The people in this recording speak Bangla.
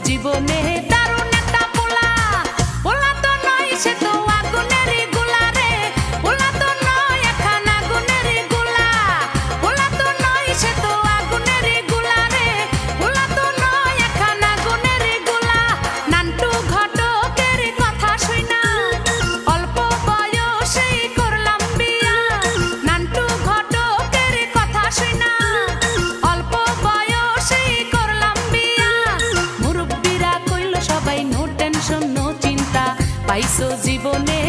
জীবনে দারুণ একটা পোলা, পোলা তো নয় সে তো আগুনেরই গোলা রে, পোলা তো নয় এখন আগুনেরই গোলা, পোলা তো নয় সে তো আগুনেরই গোলা রে, পোলা তো নয় এখন আগুনেরই গোলা। নান্টু ঘটকের কথা শুইনা অল্প বয়সেই করলাম বিয়া, নান্টু ঘটকের কথা শুইনা অল্প বয়সেই করলাম বিয়া। মুরব্বিরা কইল সবাই নো টেনশন নো চিন্তা, পাইছো জীবনে